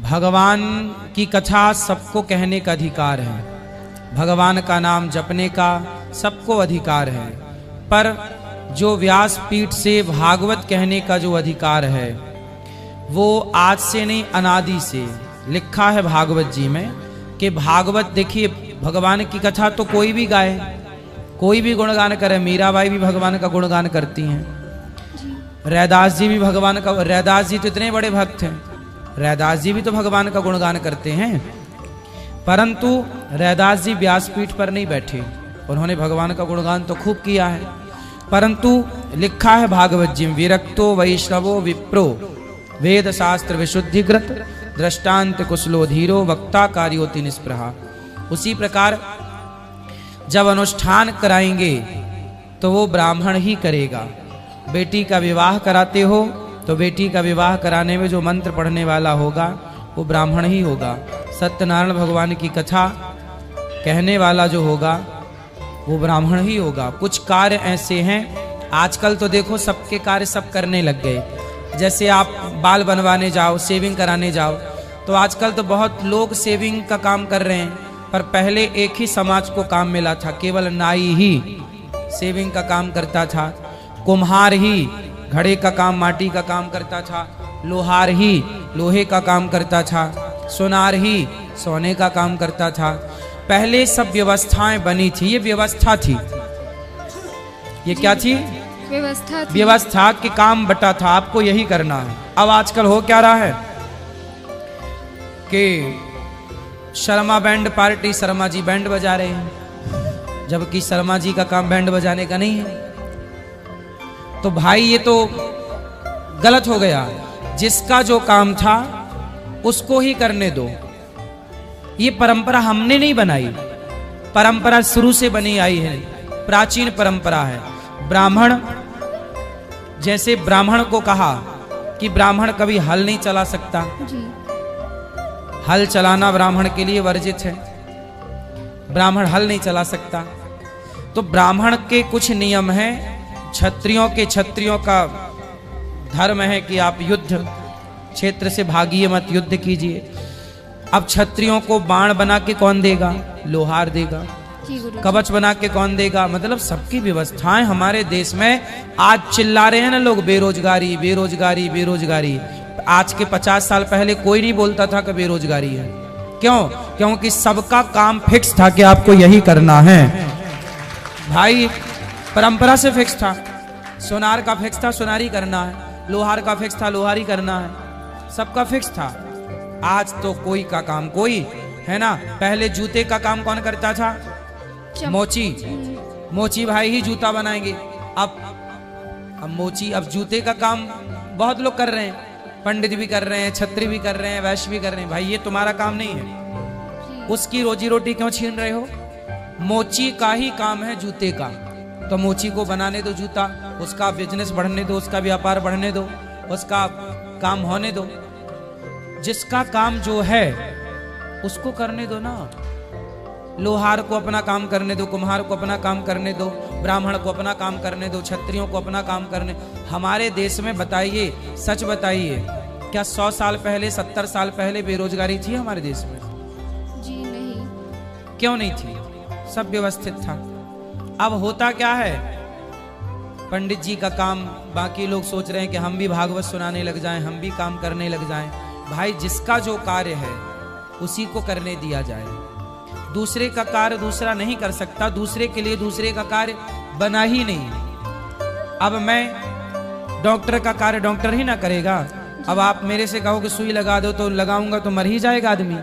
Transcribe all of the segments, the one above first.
भगवान की कथा सबको कहने का अधिकार है, भगवान का नाम जपने का सबको अधिकार है, पर जो व्यासपीठ से भागवत कहने का जो अधिकार है वो आज से नहीं अनादि से लिखा है भागवत जी में कि भागवत देखिए भगवान की कथा तो कोई भी गाए, कोई भी गुणगान करे। मीराबाई भी भगवान का गुणगान करती हैं, रैदास जी भी भगवान का, रैदास जी तो इतने बड़े भक्त हैं, रैदास जी भी तो भगवान का गुणगान करते हैं। परंतु रैदास जी व्यासपीठ पर नहीं बैठे, उन्होंने भगवान का गुणगान तो खूब किया है, परंतु लिखा है भागवत जी में विरक्तो वैष्णवो विप्रो वेद शास्त्र विशुद्धिकृत दृष्टांत कुशलो धीरो वक्ता कार्योति निष्प्रहा। उसी प्रकार जब अनुष्ठान कराएंगे तो वो ब्राह्मण ही करेगा। बेटी का विवाह कराते हो तो बेटी का विवाह कराने में जो मंत्र पढ़ने वाला होगा वो ब्राह्मण ही होगा। सत्यनारायण भगवान की कथा कहने वाला जो होगा वो ब्राह्मण ही होगा। कुछ कार्य ऐसे हैं, आजकल तो देखो सबके कार्य सब करने लग गए। जैसे आप बाल बनवाने जाओ, शेविंग कराने जाओ, तो आजकल तो बहुत लोग शेविंग का काम कर रहे हैं, पर पहले एक ही समाज को काम मिला था, केवल नाई ही शेविंग का काम करता था, कुम्हार ही घड़े का काम, माटी का काम करता था, लोहार ही लोहे का काम करता था, सोनार ही सोने का काम करता था। पहले सब व्यवस्थाएं बनी थी, ये व्यवस्था थी, ये क्या थी? व्यवस्था थी। व्यवस्था के काम बटा था, आपको यही करना है। अब आजकल हो क्या रहा है कि Sharma band party, Sharma ji band बजा रहे हैं, जबकि शर्मा जी का काम बैंड बजाने का नहीं है। तो भाई ये तो गलत हो गया। जिसका जो काम था उसको ही करने दो। ये परंपरा हमने नहीं बनाई, परंपरा शुरू से बनी आई है, प्राचीन परंपरा है। ब्राह्मण, जैसे ब्राह्मण को कहा कि ब्राह्मण कभी हल नहीं चला सकता, जी। हल चलाना ब्राह्मण के लिए वर्जित है, ब्राह्मण हल नहीं चला सकता। तो ब्राह्मण के कुछ नियम हैं, क्षत्रियों का धर्म है कि आप युद्ध क्षेत्र से भागिए मत, युद्ध कीजिए। अब क्षत्रियों को बाण बना के कौन देगा? लोहार देगा। कवच बना के कौन देगा? मतलब सबकी व्यवस्थाएं हमारे देश में। आज चिल्ला रहे हैं ना लोग बेरोजगारी बेरोजगारी बेरोजगारी, आज के 50 साल पहले कोई नहीं बोलता था कि बेरोजगारी है। क्यों? क्योंकि सबका काम फिक्स था कि आपको यही करना है। भाई परंपरा से फिक्स था, सोनार का फिक्स था, सोनारी करना है, लोहार का फिक्स था, लोहारी करना है, सबका फिक्स था। आज तो कोई का काम कोई, है ना। पहले जूते का काम कौन करता था? मोची भाई ही जूता बनाएंगे। अब मोची, अब जूते का काम बहुत लोग कर रहे हैं, पंडित भी कर रहे हैं, छत्री भी कर रहे हैं, वैश्य भी कर रहे हैं। भाई ये तुम्हारा काम नहीं है, उसकी रोजी रोटी क्यों छीन रहे हो? मोची का ही काम है जूते का, तो मोची को बनाने दो जूता, उसका बिजनेस बढ़ने दो, उसका व्यापार बढ़ने दो, उसका काम होने दो। जिसका काम जो है उसको करने दो ना। लोहार को अपना काम करने दो, कुम्हार को अपना काम करने दो, ब्राह्मण को अपना काम करने दो, क्षत्रियों को अपना काम करने। हमारे देश में बताइए, सच बताइए, क्या 100 साल पहले, 70 साल पहले बेरोजगारी थी हमारे देश में? जी नहीं। क्यों नहीं थी? सब व्यवस्थित था। अब होता क्या है, पंडित जी का काम, बाकी लोग सोच रहे हैं कि हम भी भागवत सुनाने लग जाएं, हम भी काम करने लग जाएं। भाई जिसका जो कार्य है उसी को करने दिया जाए। दूसरे का कार्य दूसरा नहीं कर सकता, दूसरे के लिए दूसरे का कार्य बना ही नहीं। अब मैं डॉक्टर का कार्य डॉक्टर ही ना करेगा। अब आप मेरे से कहो कि सुई लगा दो, तो लगाऊंगा तो मर ही जाएगा आदमी।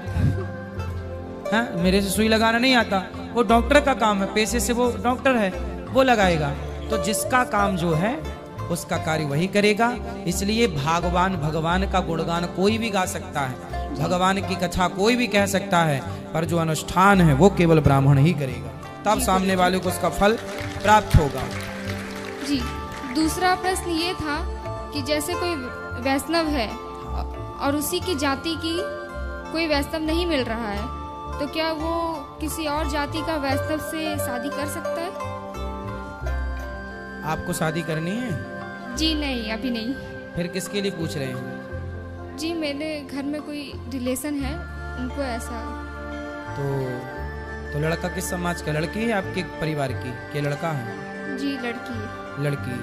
हाँ, मेरे से सुई लगाना नहीं आता, वो डॉक्टर का काम है, पेशे से वो डॉक्टर है, वो लगाएगा। तो जिसका काम जो है उसका कार्य वही करेगा। इसलिए भगवान का गुणगान कोई भी गा सकता है, भगवान की कथा कोई भी कह सकता है, पर जो अनुष्ठान है वो केवल ब्राह्मण ही करेगा, तब सामने वाले को उसका फल प्राप्त होगा। जी, दूसरा प्रश्न ये था कि जैसे कोई वैष्णव है और उसी की जाति की कोई वैष्णव नहीं मिल रहा है, तो क्या वो किसी और जाति का वैष्णव से शादी कर सकता है? आपको शादी करनी है? जी नहीं, अभी नहीं। फिर किसके लिए पूछ रहे हैं? जी मेरे घर में कोई रिलेशन है, उनको ऐसा। तो लड़का किस समाज का? लड़की है आपके परिवार की कि लड़का है? जी लड़की है। लड़की।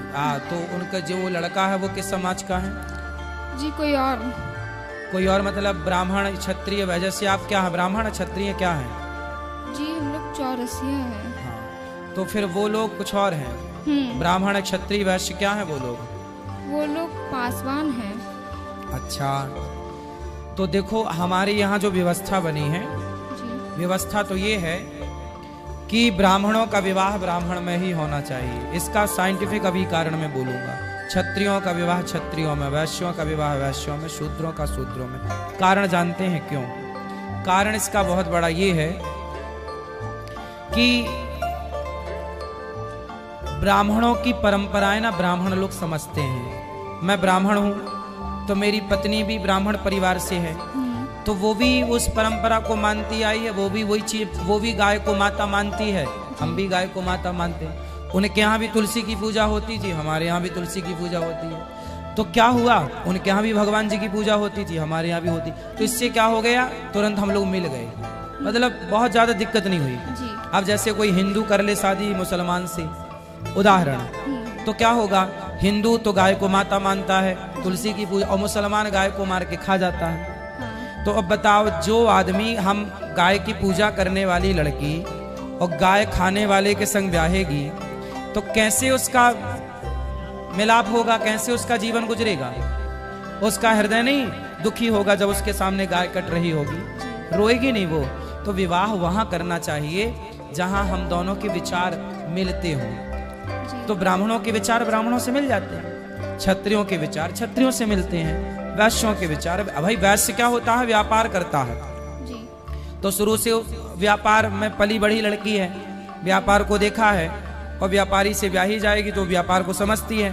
तो उनका जो लड़का है वो किस समाज का है? जी कोई और मतलब ब्राह्मण क्षत्रिय वैसे से आप क्या है? ब्राह्मण क्षत्रिय क्या है? जी हम लोग चौरसिया हैं। हाँ, तो फिर वो लोग कुछ और हैं। ब्राह्मण क्षत्रिय वैश्य क्या है वो लोग पासवान हैं। अच्छा, तो देखो हमारे यहाँ जो व्यवस्था बनी है, व्यवस्था तो ये है कि ब्राह्मणों का विवाह ब्राह्मण में ही होना चाहिए। इसका साइंटिफिक अभी कारण मैं बोलूंगा। क्षत्रियों का विवाह क्षत्रियों में, वैश्यों का विवाह वैश्यों में, शूद्रों का शूद्रों में। कारण जानते हैं क्यों? कारण इसका बहुत बड़ा ये है कि ब्राह्मणों की परंपराएं ना ब्राह्मण लोग समझते हैं। मैं ब्राह्मण हूं तो मेरी पत्नी भी ब्राह्मण परिवार से है, तो वो भी उस परंपरा को मानती आई है। वो भी वही चीज, वो भी गाय को माता मानती है, हम भी गाय को माता मानते हैं। उनके यहाँ भी तुलसी की पूजा होती थी, हमारे यहाँ भी तुलसी की पूजा होती है। तो क्या हुआ, उनके यहाँ भी भगवान जी की पूजा होती थी, हमारे यहाँ भी होती। तो इससे क्या हो गया, तुरंत हम लोग मिल गए, मतलब बहुत ज्यादा दिक्कत नहीं हुई। अब जैसे कोई हिंदू कर ले शादी मुसलमान से, उदाहरण, तो क्या होगा, हिंदू तो गाय को माता मानता है, तुलसी की पूजा, और मुसलमान गाय को मार के खा जाता है। तो अब बताओ, जो आदमी हम गाय की पूजा करने वाली लड़की और गाय खाने वाले के संग ब्याहेगी, तो कैसे उसका मिलाप होगा, कैसे उसका जीवन गुजरेगा? उसका हृदय नहीं दुखी होगा जब उसके सामने गाय कट रही होगी? रोएगी नहीं वो? तो विवाह वहां करना चाहिए जहां हम दोनों के विचार मिलते हों। तो ब्राह्मणों के विचार ब्राह्मणों से मिल जाते हैं, क्षत्रियों के विचार क्षत्रियों से मिलते हैं, वैश्यों के विचार। भाई वैश्य क्या होता है, व्यापार करता है। तो शुरू से व्यापार में पली बढ़ी लड़की है, व्यापार को देखा है, और व्यापारी से ब्याही जाएगी तो व्यापार को समझती है।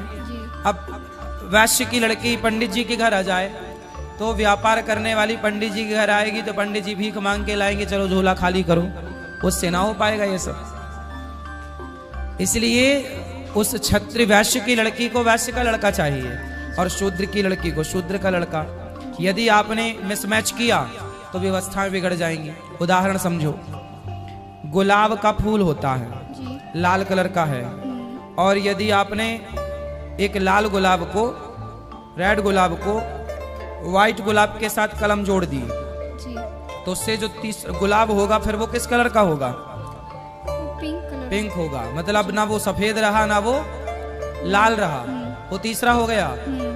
अब वैश्य की लड़की पंडित जी के घर आ जाए तो व्यापार करने वाली पंडित जी के घर आएगी तो पंडित जी भीख मांग के लाएंगे, चलो झोला खाली करो, उससे ना हो पाएगा ये सब। इसलिए उस क्षत्रिय वैश्य की लड़की को वैश्य का लड़का चाहिए, और शूद्र की लड़की को शूद्र का लड़का। यदि आपने मिसमैच किया तो व्यवस्थाएं बिगड़ जाएंगी। उदाहरण समझो, गुलाब का फूल होता है, लाल कलर का है, और यदि आपने एक लाल गुलाब को, रेड गुलाब को व्हाइट गुलाब के साथ कलम जोड़ दी, तो उससे जो गुलाब होगा फिर वो किस कलर का होगा? पिंक होगा। मतलब ना वो सफेद रहा ना वो लाल रहा, वो तीसरा हो गया।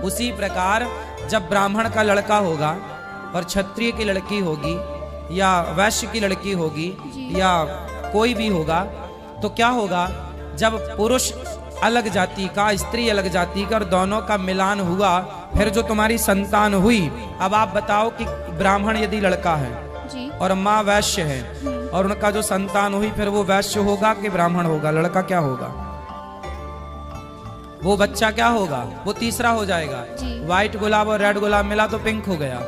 उसी प्रकार जब ब्राह्मण का लड़का होगा और क्षत्रिय की लड़की होगी या वैश्य की लड़की होगी या कोई भी होगा, तो क्या होगा, जब पुरुष अलग जाति का, स्त्री अलग जाति का, और दोनों का मिलान हुआ, फिर जो तुम्हारी संतान हुई, अब आप बताओ कि ब्राह्मण यदि लड़का है और माँ वैश्य है और उनका जो संतान हुई, फिर वो वैश्य होगा कि ब्राह्मण होगा? लड़का क्या होगा? वो बच्चा क्या होगा? वो तीसरा हो जाएगा। व्हाइट गुलाब और रेड गुलाब मिला तो पिंक हो गया।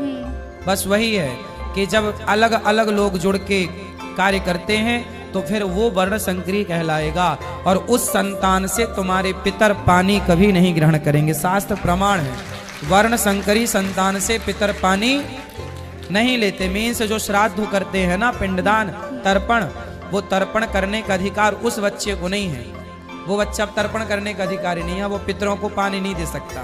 बस वही है कि जब अलग अलग लोग जुड़ के कार्य करते हैं तो फिर वो वर्ण संकरी कहलाएगा, और उस संतान से तुम्हारे पितर पानी कभी नहीं ग्रहण करेंगे। शास्त्र प्रमाण है, वर्ण संकरी संतान से पितर पानी नहीं लेते। मीन्स जो श्राद्ध करते हैं ना, पिंडदान, तर्पण, वो तर्पण करने का अधिकार उस बच्चे को नहीं है। वो बच्चा तर्पण करने का अधिकारी नहीं है, वो पितरों को पानी नहीं दे सकता।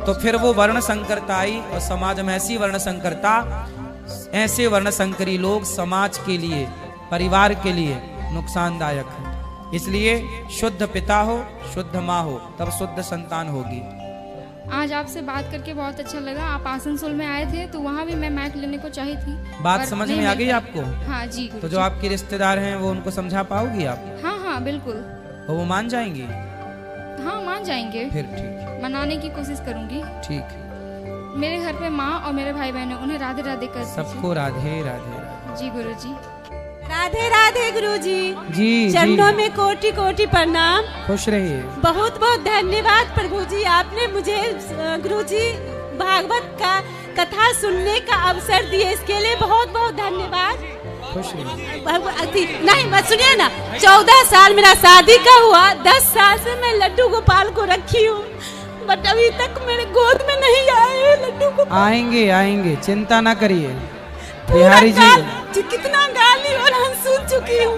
तो फिर वो वर्ण संकरता आई, और समाज में ऐसी वर्ण संकरता, ऐसे वर्ण संकरी लोग समाज के लिए, परिवार के लिए नुकसानदायक है। इसलिए शुद्ध पिता हो, शुद्ध माँ हो, तब शुद्ध संतान होगी। आज आपसे बात करके बहुत अच्छा लगा। आप आसनसोल में आए थे तो वहाँ भी मैं मैक लेने को चाही थी। बात समझ में आ गई आपको? हाँ जी। तो जो आपके रिश्तेदार हैं वो उनको समझा पाओगी आप? हाँ हाँ बिल्कुल। और वो मान जाएंगी? हाँ मान जाएंगे। फिर ठीक, मनाने की कोशिश करूंगी। ठीक। मेरे घर पे माँ और मेरे भाई बहन, उन्हें राधे राधे कर दीजिए। सबको राधे राधे। जी गुरु जी। राधे राधे गुरु जी। जी चरणों में कोटि कोटि प्रणाम। खुश रहिए। बहुत बहुत धन्यवाद प्रभु जी, आपने मुझे गुरु जी भागवत का कथा सुनने का अवसर दिए, इसके लिए बहुत बहुत धन्यवाद। खुश रहिए। नहीं मत सुनिए ना, 14 साल मेरा शादी का हुआ, 10 साल से मैं लड्डू गोपाल को रखी हूँ। बट अभी तक मेरे गोद में नहीं आए लड्डू को। आएंगे आएंगे, चिंता ना करिए पूरा बिहारी जी। कितना गाली और हम सुन चुकी हूँ।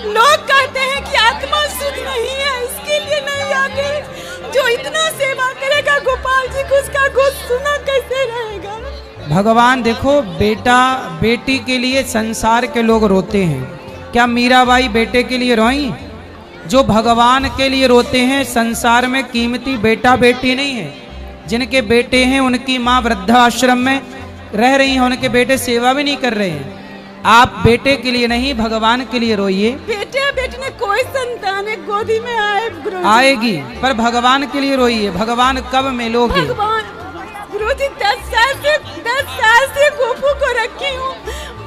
लोग कहते हैं कि आत्मा शुद्ध नहीं है, इसके लिए नहीं आते। जो इतना सेवा करेगा गोपाल जी को, उसका गोद सुना कैसे रहेगा। भगवान देखो, बेटा बेटी के लिए संसार के लोग रोते हैं, क्या मीराबाई बेटे के लिए रोई? जो भगवान के लिए रोते हैं, संसार में कीमती बेटा बेटी नहीं है। जिनके बेटे हैं उनकी माँ वृद्धाश्रम में रह रही हैं, उनके बेटे सेवा भी नहीं कर रहे हैं। आप बेटे के लिए नहीं, भगवान के लिए रोइए। बेटे बेटी ने कोई संतान है गोदी में आए गुरुजी। आएगी, पर भगवान के लिए रोइए। भगवान कब मिलोगे? भगवान गुरुजी 10 साल से गोपू को रखी हूँ।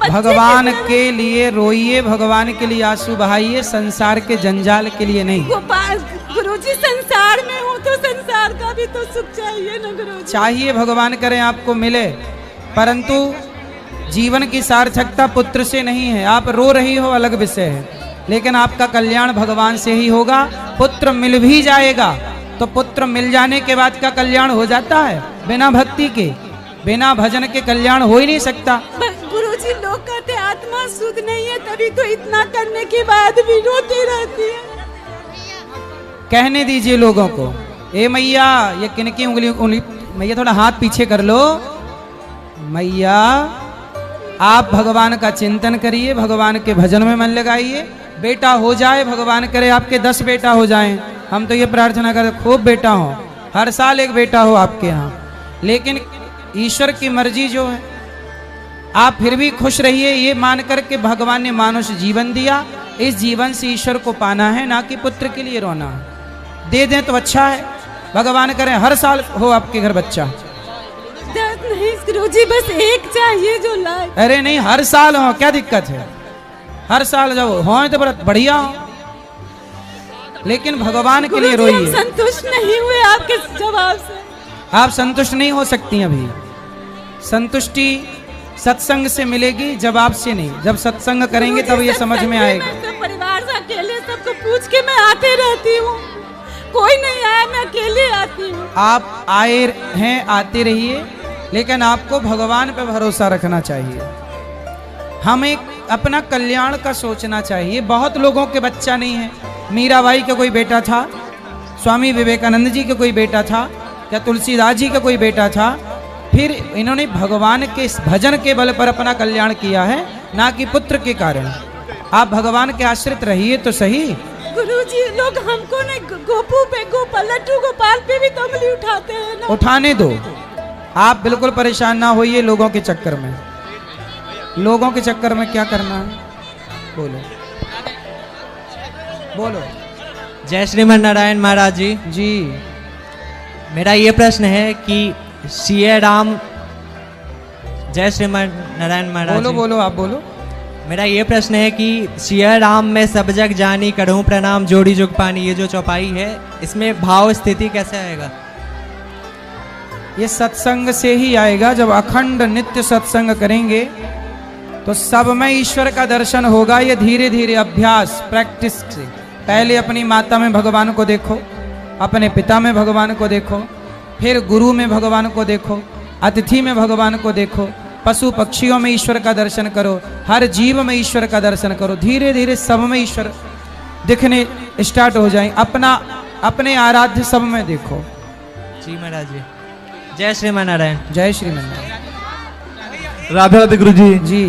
भगवान के लिए रोइए, भगवान के लिए आंसू बहाइए, संसार के जंजाल के लिए नहीं। गोपाल गुरुजी संसार में हूँ तो संसार का भी तो सुख चाहिए ना गुरुजी। चाहिए, भगवान करें आपको मिले, परंतु जीवन की सार्थकता पुत्र से नहीं है। आप रो रही हो अलग विषय है, लेकिन आपका कल्याण भगवान से ही होगा। पुत्र मिल भी जाएगा तो पुत्र मिल जाने के बाद का कल्याण हो जाता है। बिना भक्ति के, बिना भजन के कल्याण हो ही नहीं सकता। गुरुजी लोग कहते आत्मा शुद्ध नहीं है, तभी तो इतना करने के बाद भी रोती रहती है। कहने दीजिए लोगों को। ए मैया, ये किनकी उंगली? मैया थोड़ा हाथ पीछे कर लो। मैया, आप भगवान का चिंतन करिए, भगवान के भजन में मन लगाइए। बेटा हो जाए, भगवान करे आपके 10 बेटा हो जाएं। हम तो ये प्रार्थना करते खूब बेटा हो, हर साल एक बेटा हो आपके यहाँ। लेकिन ईश्वर की मर्जी जो है, आप फिर भी खुश रहिए ये मानकर के भगवान ने मानुष जीवन दिया। इस जीवन से ईश्वर को पाना है, ना कि पुत्र के लिए रोना है। दे दें तो अच्छा है, भगवान करें हर साल हो आपके घर बच्चा। नहीं गुरुजी, बस एक चाहिए जो लाए। अरे नहीं, हर साल हो, क्या दिक्कत है? हर साल जब हो तो बढ़िया हो, लेकिन भगवान के लिए रोइए। संतुष्ट नहीं हुए आपके जवाब से। आप संतुष्ट नहीं हो सकती अभी। संतुष्टि सत्संग से मिलेगी, जवाब से नहीं। जब सत्संग करेंगे तब ये समझ में आएगा। मैं परिवार से अकेले सबको पूछ के मैं आते रहती हूँ, कोई नहीं आया, मैं अकेले आती हूँ। आप आए हैं, आते रहिए, लेकिन आपको भगवान पे भरोसा रखना चाहिए। हमें अपना कल्याण का सोचना चाहिए। बहुत लोगों के बच्चा नहीं है। मीराबाई का कोई बेटा था, स्वामी विवेकानंद जी का कोई बेटा था, या तुलसीदास जी का कोई बेटा था। फिर इन्होंने भगवान के भजन के बल पर अपना कल्याण किया है, ना कि पुत्र के कारण। आप भगवान के आश्रित रहिए तो सही। गुरुजी, लोग हमको नहीं, गोपू पे, गोपाल, लड्डू गोपाल पे भी तो उंगली उठाते हैं ना। उठाने दो, आप बिल्कुल परेशान ना होइए लोगों के चक्कर में। लोगों के चक्कर में क्या करना है? बोलो बोलो। जय श्रीमन नारायण महाराज जी। जी, मेरा ये प्रश्न है कि सिया राम, जय श्रीमन नारायण महाराज बोलो जी। बोलो, आप बोलो। मेरा ये प्रश्न है कि सिया राम में सब जग जानी, करूं प्रणाम जोड़ी जुग पानी, ये जो चौपाई है, इसमें भाव स्थिति कैसे आएगा? ये सत्संग से ही आएगा। जब अखंड नित्य सत्संग करेंगे तो सब में ईश्वर का दर्शन होगा। ये धीरे धीरे अभ्यास, प्रैक्टिस से। पहले अपनी माता में भगवान को देखो, अपने पिता में भगवान को देखो, फिर गुरु में भगवान को देखो, अतिथि में भगवान को देखो, पशु पक्षियों में ईश्वर का दर्शन करो, हर जीव में ईश्वर का दर्शन करो। धीरे धीरे सब में ईश्वर दिखने स्टार्ट हो जाए। अपने आराध्य सब में देखो। जी महाराज जी। जय श्रीमन नारायण। जय श्रीमन नारायण। राधे राधे गुरु जी। जी,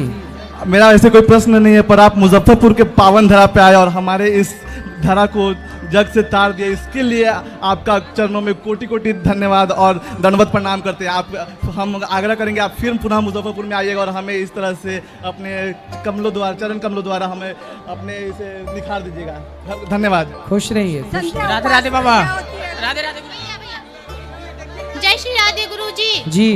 मेरा ऐसे कोई प्रश्न नहीं है, पर आप मुजफ्फरपुर के पावन धरा पे आए और हमारे इस धरा को जग से तार दिया, इसके लिए आपका चरणों में कोटि कोटि धन्यवाद और दंडवत प्रणाम करते हैं। हम आग्रह करेंगे आप फिर पुनः मुजफ्फरपुर में आइएगा और हमें इस तरह से अपने कमलों द्वारा, चरण कमलों द्वारा हमें अपने इसे निखार दीजिएगा। धन्यवाद। खुश रहिए। राधे राधे बाबा। राधे राधे। जय श्री राधे गुरु जी। जी,